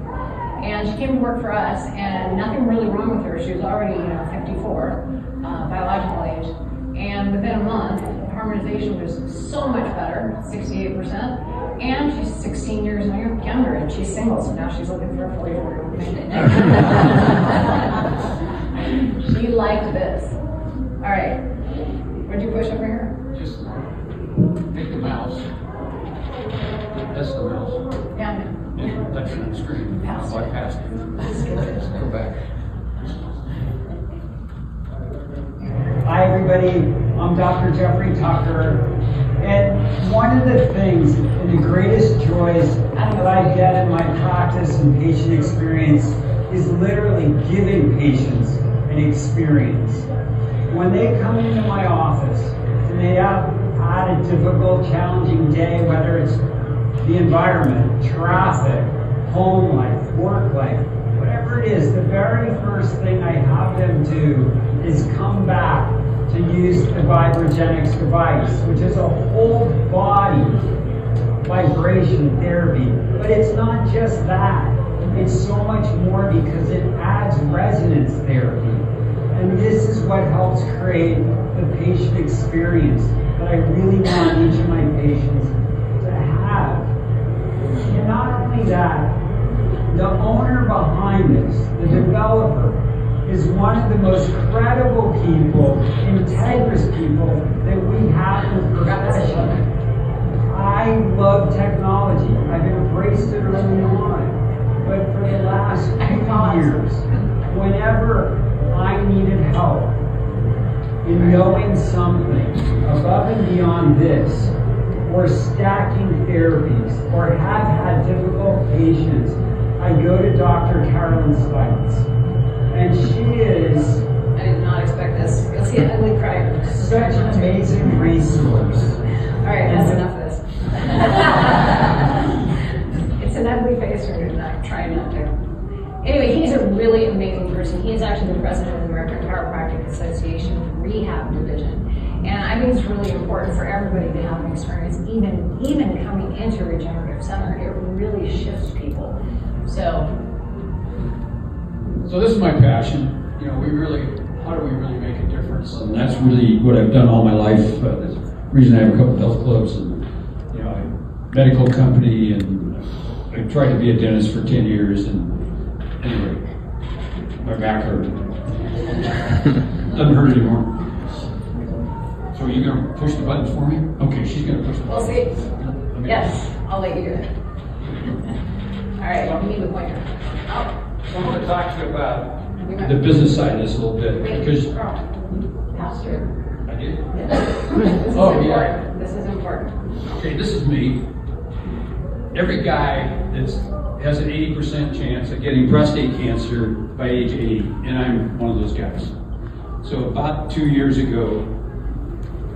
And she came to work for us, and nothing really wrong with her. She was already, 54, biological age, and within a month, harmonization was so much better, 68%, and she's 16 years younger, and she's single, so now she's looking for a 44-year-old man. She liked this. All right, what'd you push over here? Just take the mouse. That's the mouse. Yeah. And touch it on the screen. Pass it. Bypass it. Go back. Hi everybody, I'm Dr. Jeffrey Tucker, and one of the things and the greatest joys that I get in my practice and patient experience is literally giving patients an experience. When they come into my office and they have had a difficult, challenging day, whether it's the environment, traffic, home life, work life, whatever it is, the very first thing I have them do is come back to use the Vibragenix device, which is a whole body vibration therapy. But it's not just that. It's so much more because it adds resonance therapy. And this is what helps create the patient experience that I really want each of my patients to have. And not only that, the owner behind this, the developer, is one of the most credible people, integrous people that we have in the profession. I love technology. I've embraced it early on. But for the last few years, whenever I needed help in knowing something above and beyond this, or stacking therapies, or have had difficult patients, I go to Dr. Carolyn Stites. And she is... I did not expect this. You'll see an ugly crier. Such an amazing resource. All right, that's enough of this. It's an ugly face for me, I'm trying not to. Anyway, he's a really amazing person. He is actually the president of the American Chiropractic Association Rehab Division. And I think it's really important for everybody to have an experience, even coming into a regenerative center. It really shifts people. So this is my passion. How do we really make a difference? And that's really what I've done all my life. That's the reason I have a couple of health clubs and, a medical company, and I tried to be a dentist for 10 years, and anyway, my back hurt. Doesn't hurt anymore. So are you going to push the buttons for me? Okay, she's going to push the we'll buttons. see. Yes, I'll let you do it. All right, you need the pointer. Oh. I want to talk to you about the business side of this a little bit, because Pastor. I did. This Oh, is yeah. important. This is important. Okay, this is me. Every guy that has an 80% chance of getting prostate cancer by age 80, and I'm one of those guys. So about 2 years ago,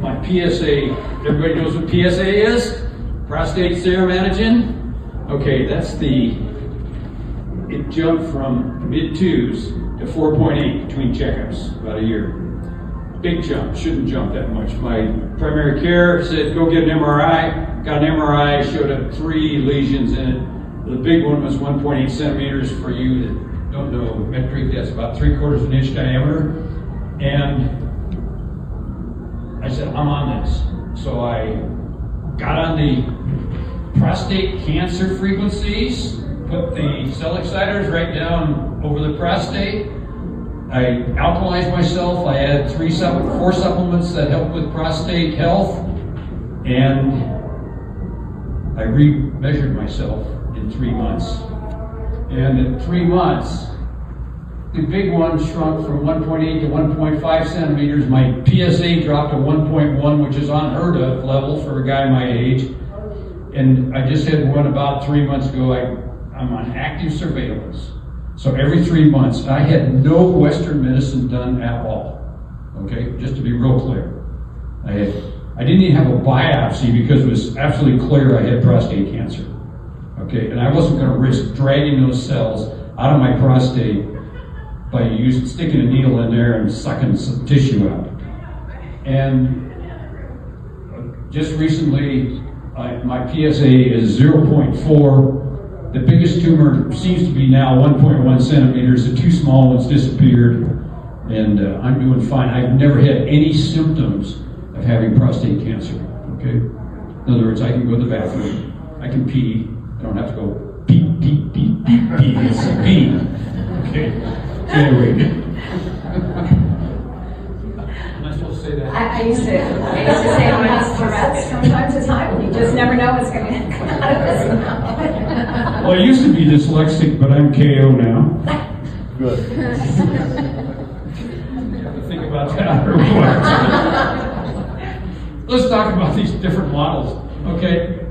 my PSA, everybody knows what PSA is? Prostate serum antigen? Okay, it jumped from mid-2s to 4.8 between checkups, about a year. Big jump, shouldn't jump that much. My primary care said, go get an MRI. Got an MRI, showed up 3 lesions in it. The big one was 1.8 centimeters. For you that don't know metric, that's about 3/4 of an inch diameter. And I said, I'm on this. So I got on the prostate cancer frequencies, put the cell exciters right down over the prostate. I alkalized myself. I had 4 supplements that help with prostate health, and I re-measured myself in 3 months. And in 3 months, the big one shrunk from 1.8 to 1.5 centimeters. My PSA dropped to 1.1, which is unheard of level for a guy my age. And I just had one about 3 months ago. I'm on active surveillance. So every 3 months, I had no Western medicine done at all. Okay, just to be real clear. I didn't even have a biopsy because it was absolutely clear I had prostate cancer. Okay, and I wasn't going to risk dragging those cells out of my prostate by sticking a needle in there and sucking some tissue out. And just recently, my PSA is 0.4. The biggest tumor seems to be now 1.1 centimeters. The two small ones disappeared, and I'm doing fine. I've never had any symptoms of having prostate cancer. Okay, in other words, I can go to the bathroom, I can pee. I don't have to go pee, pee, pee, pee, pee. It's pee. Okay. So anyway. Am I supposed to say that? I used to say when it's Tourette's from time to time, you just never know what's going to come out of this mouth. Well, I used to be dyslexic, but I'm KO now. Good. Have to think about that or what? Let's talk about these different models, okay?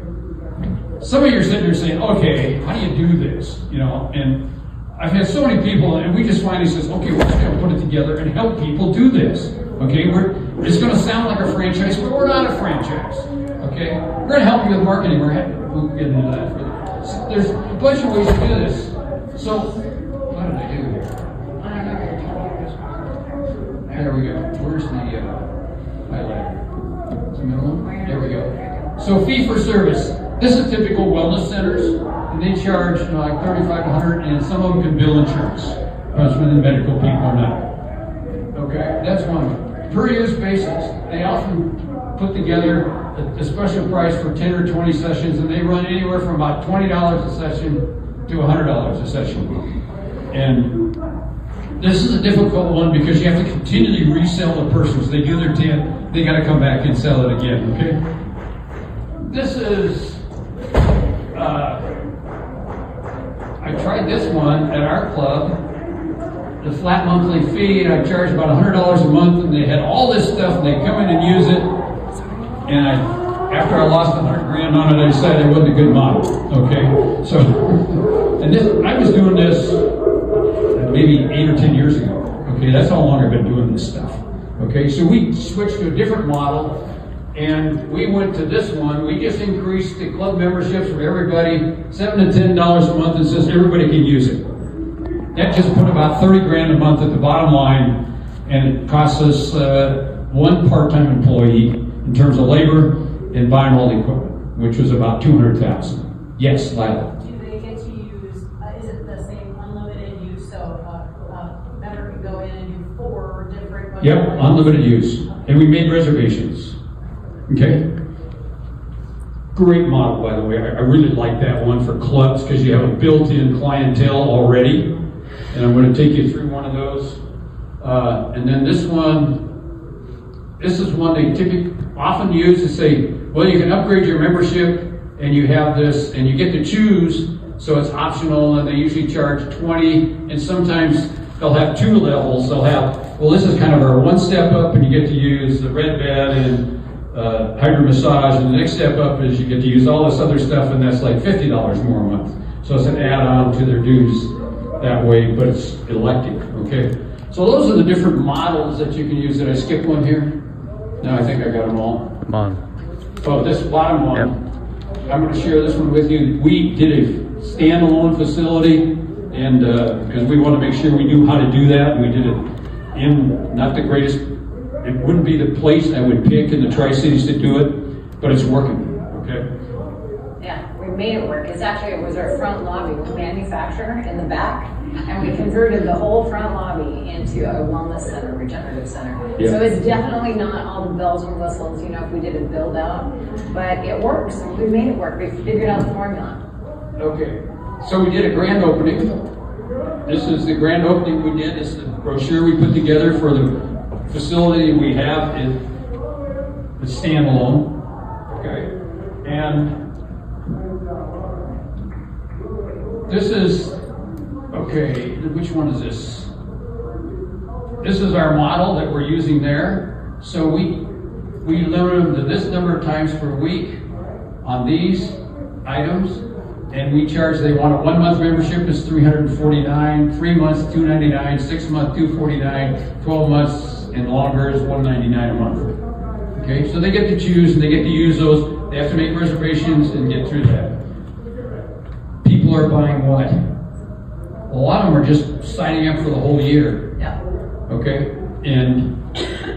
Some of you are sitting there saying, okay, how do you do this? You know, and I've had so many people, and we just finally says, okay, we're just going to put it together and help people do this. Okay, it's going to sound like a franchise, but we're not a franchise. Okay, we're going to help you with marketing. We'll get into that further. So there's a bunch of ways to do this. So, what did I do here? There we go. Where's the highlighter? Is the middle one? There we go. So, fee for service. This is typical wellness centers, and they charge like $35 to $100, and some of them can bill insurance. Most of the medical people are not. Okay, that's one. Per use basis, they often put together a special price for 10 or 20 sessions, and they run anywhere from about $20 a session to $100 a session. And this is a difficult one because you have to continually resell the person. So they do their 10, they got to come back and sell it again. Okay. This is. I tried this one at our club. The flat monthly fee, and I charged about $100 a month, and they had all this stuff, and they come in and use it. And after I lost $100,000 on it, I decided it wasn't a good model. Okay, so, and I was doing this maybe 8 or 10 years ago. Okay, that's how long I've been doing this stuff. Okay, so we switched to a different model, and we went to this one. We just increased the club memberships for everybody, $7 to $10 a month, and says everybody can use it. That just put about $30,000 a month at the bottom line, and it costs us one part-time employee in terms of labor and buying all the equipment, which was about $200,000. Yes, Lila. Do they get to use? Is it the same unlimited use? So a member can go in and do 4 different. Yep, unlimited use, and we made reservations. Okay. Great model, by the way. I really like that one for clubs because you have a built-in clientele already. And I'm going to take you through one of those. And then this is one they typically often use to say, well, you can upgrade your membership and you have this, and you get to choose, so it's optional, and they usually charge $20, and sometimes they'll have 2 levels. They'll have, well, this is kind of our one step up, and you get to use the red bed and hydro massage, and the next step up is you get to use all this other stuff, and that's like $50 more a month. So it's an add-on to their dues that way, but it's elective, okay? So those are the different models that you can use. Did I skip one here? No, I think I got them all. Come on. Oh, this bottom one, Yep. I'm going to share this one with you. We did a standalone facility, and because we want to make sure we knew how to do that. We did it in not the greatest, it wouldn't be the place I would pick in the Tri-Cities to do it, but it's working, okay? Yeah, we made it work. It was our front lobby. We manufacture in the back, and we converted the whole front lobby into a wellness center, regenerative center. Yeah. So it's definitely not all the bells and whistles, if we did a build out, but it works. We made it work. We figured out the formula. Okay, so we did a grand opening. This is the grand opening we did. This is the brochure we put together for the facility we have. It's standalone, okay? And this is, okay, which one is this? This is our model that we're using there. So we limit them to this number of times per week on these items, And we charge, they want a 1 month membership is $349, 3 months $299, 6 months $249, 12 months and longer is $199 a month. Okay, so they get to choose and they get to use those. They have to make reservations and get through that. People are buying what? A lot of them are just signing up for the whole year. Yeah. Okay, and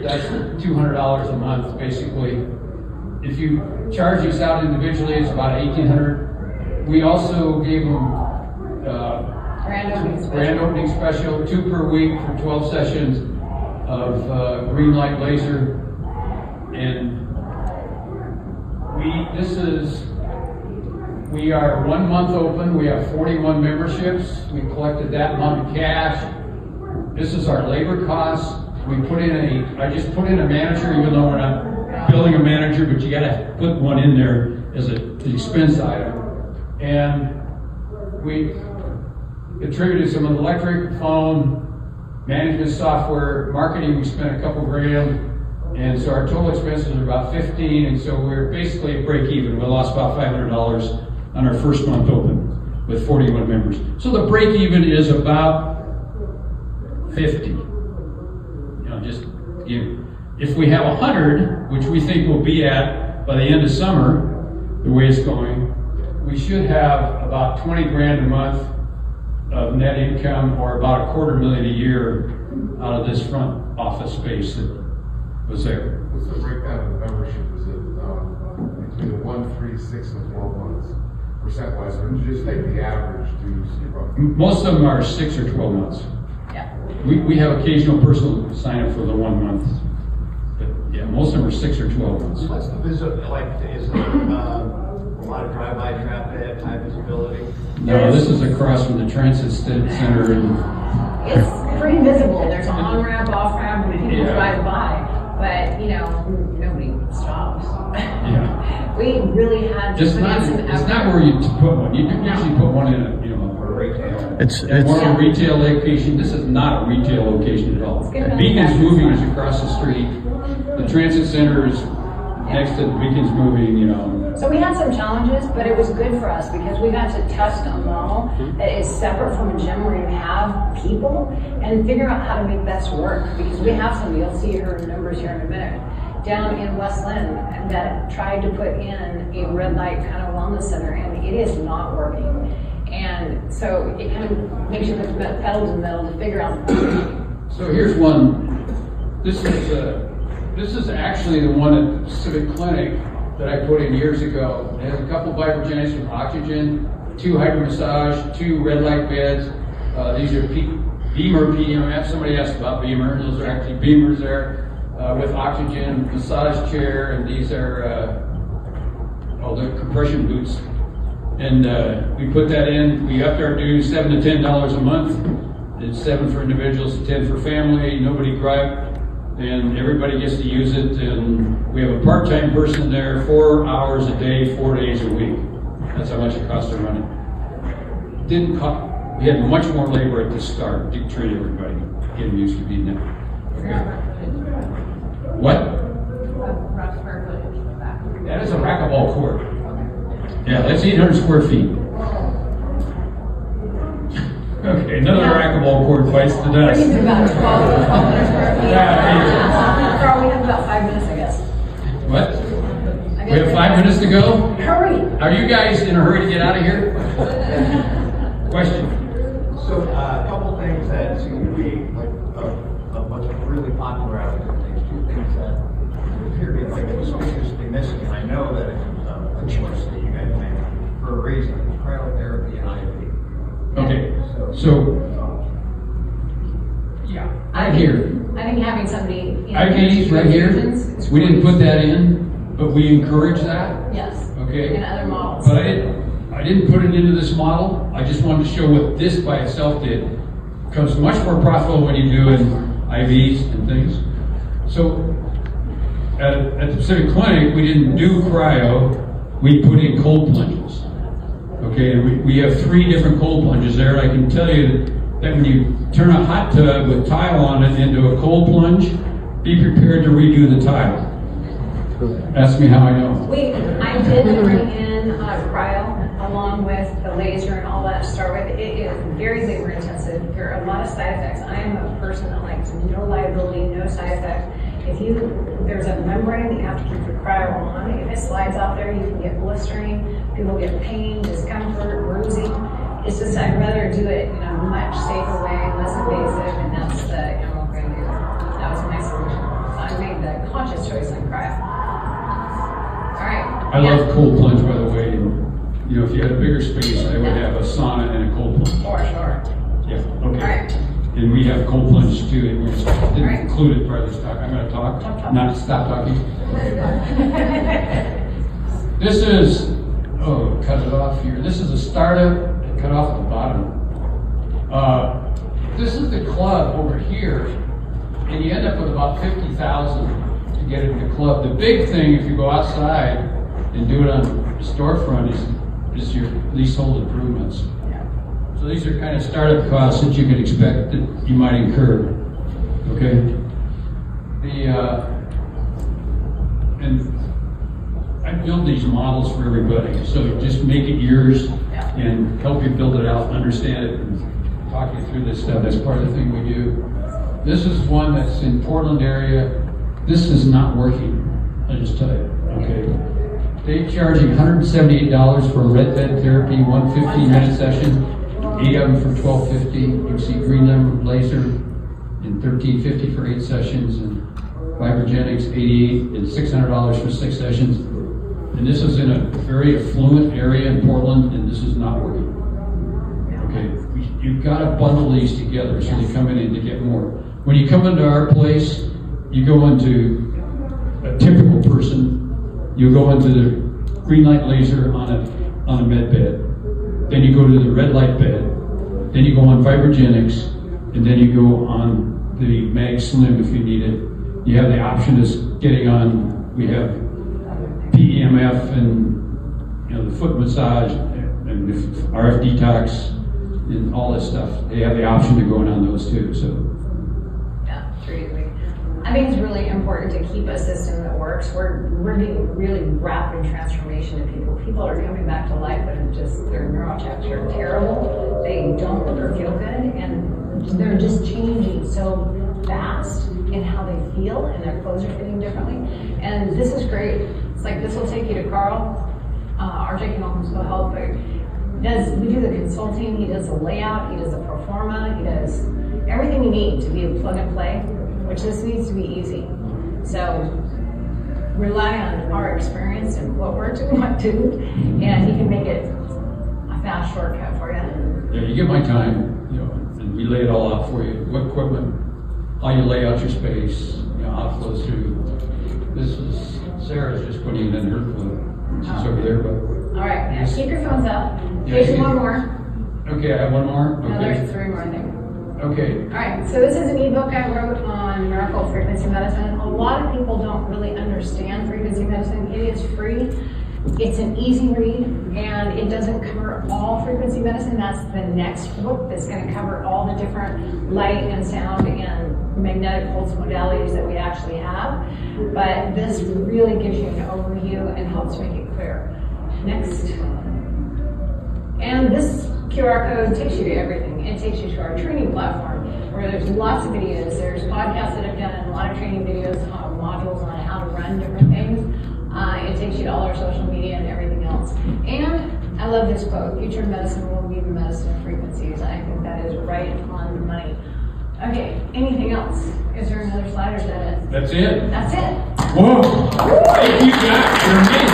that's $200 a month basically. If you charge these out individually, it's about $1,800. We also gave them grand opening special, 2 per week for 12 sessions of green light laser, and we are 1 month open. We have 41 memberships. We collected that amount of cash. This is our labor costs. I just put in a manager, even though we're not billing a manager, but you gotta put one in there as an expense item. And we contributed some of the electric, phone, management software, marketing, we spent a couple grand. And so our total expenses are about 15, and so we're basically at break even. We lost about $500 on our first month open with 41 members. So the break even is about 50. If we have 100, which we think we'll be at by the end of summer, the way it's going, we should have about 20 grand a month of net income, or about $250,000 a year out of this front office space that was there. What's the breakdown of the membership? Is it between the 1, 3, 6, and 12 months, percent-wise? Or just take the average dues? Most of them are 6 or 12 months. Yeah. We have occasional person sign up for the 1 month. But yeah, most of them are 6 or 12 months. What's the visit like? Is it a lot of drive-by traffic, high visibility? No, this is across from the transit center. And It's pretty visible. There's an on-ramp, off-ramp when people drive by, but nobody stops. Yeah. We really had to It's put not, in some effort. it's not where you put one. You can usually put one in a retail. It's More of a retail location. This is not a retail location at all. Beacon's Moving is across the street. The transit center is next to Beacon's Moving, So we had some challenges, but it was good for us because we got to test a model that is separate from a gym where you have people and figure out how to make this work. Because we have somebody, you'll see her numbers here in a minute, down in West Lynn that tried to put in a red light kind of wellness center, and it is not working. And so it kind of makes you put pedal to the metal to figure out. So here's one. This is actually the one at the Pacific Clinic that I put in years ago. It has a couple Vibragenix with oxygen, 2 hydro massage, 2 red light beds. These are Beamer PMF. Somebody asked about Beamer. Those are actually Beamers there with oxygen, massage chair, and these are the compression boots. And we put that in. We upped our dues $7 to $10 a month. It's 7 for individuals, 10 for family. Nobody griped. And everybody gets to use it, and we have a part-time person there, 4 hours a day, 4 days a week. That's how much it costs to run it. Didn't cost. We had much more labor at the start to train everybody, get them used to being there. Okay. What? That is a racquetball court. Yeah, that's 800 square feet. Okay, another racquetball court bites the dust. We have about 1,200 square feet. Yeah, Carl, we have about 5 minutes, I guess. What? We have 5 minutes to go? Hurry! Are you guys in a hurry to get out of here? Question? So a couple things that seem to be like a bunch of really popular out there. Two things that appear to be like conspicuously missing, and I know that it was a choice that you guys made for a reason: cryotherapy and IV. Okay, so yeah, right here. I think having somebody. IVs right here. We didn't put that in, but we encourage that. Yes. Okay. And other models. But I didn't put it into this model. I just wanted to show what this by itself did. It becomes much more profitable when you do in IVs and things. So at the Pacific Clinic, we didn't do cryo. We put in cold plunges. Okay, and we have 3 different cold plunges there. And I can tell you that when you turn a hot tub with tile on it into a cold plunge, be prepared to redo the tile. Ask me how I know. I did bring in cryo along with the laser and all that to start with, it is very labor intensive. There are a lot of side effects. I am a person that likes no liability, no side effects. There's a membrane that you have to keep your cryo on. If it slides off there, you can get blistering. People get pain, discomfort, bruising. It's just, I'd rather do it in a much safer way, less invasive, and that's the Emerald Green Laser. That was my solution. So I made the conscious choice on cryo. All right. I love cold plunge, by the way. And, you know, if you had a bigger space, I would have a sauna and a cold plunge. For sure. Yeah, okay. All right. And we have cold plunge too, and we just didn't Right. include it part of this talk. I'm gonna talk, not stop talking. This is, cut it off here. This is a startup, cut off at the bottom. This is the club over here, and you end up with about 50,000 to get it in the club. The big thing, if you go outside and do it on the storefront, is your leasehold improvements. So these are kind of startup costs that you can expect that you might incur. Okay? And I build these models for everybody, so just make it yours and help you build it out, understand it, and talk you through this stuff. That's part of the thing we do. This is one that's in Portland area. This is not working, I just tell you. Okay? They're charging $178 for a red bed therapy, 1 15-minute session. 8 of them for $12.50. You can see green laser and $13.50 for 8 sessions, and Vibragenix $88 and $600 for 6 sessions. And this is in a very affluent area in Portland, and this is not working. Okay, you've got to bundle these together so they come in and to get more. When you come into our place, you go into a typical person. You go into the green light laser on a med bed. Then you go to the red light bed, then you go on Vibragenix, and then you go on the Mag Slim if you need it. You have the option of getting on, we have PEMF and, you know, the foot massage and the RF detox and all this stuff. They have the option of going on those too. So yeah, pretty easy. I think it's really important to keep a system that works. We're getting really rapid transformation in people. People are coming back to life, but their neurotypes are terrible. They don't look or feel good, and they're just changing so fast in how they feel, and their clothes are fitting differently. And this is great. It's like, this will take you to Carl. RJ can also help, but we do the consulting, he does the layout, he does the pro forma, he does everything you need to be a plug and play, which this needs to be easy. So rely on our experience and what we're doing, and he can make it a fast shortcut for you. yeah, you get my time, you know, and we lay it all out for you. What equipment, how you lay out your space, you know, how it flows through. This is Sarah's just putting it in her flow. She's over there, but. All right, now keep your phones up. Yeah, Here's one more. Okay, I have one more. No, Okay. there's 3 more, I think. Okay. All right, so this is an ebook I wrote on miracle frequency medicine. A lot of people don't really understand frequency medicine. It is free. It's an easy read, and it doesn't cover all frequency medicine. That's the next book that's going to cover all the different light and sound and magnetic pulse modalities that we actually have. But this really gives you an overview and helps make it clear. Next. And this QR code takes you to everything. It takes you to our training platform where there's lots of videos. There's podcasts that I've done and a lot of training videos on modules on how to run different things. It takes you to all our social media and everything else. And I love this quote, future medicine will be the medicine of frequencies. I think that is right on the money. Okay, anything else? Is there another slide or is that it? That's it. That's it. Whoa! Thank you guys. You're amazing.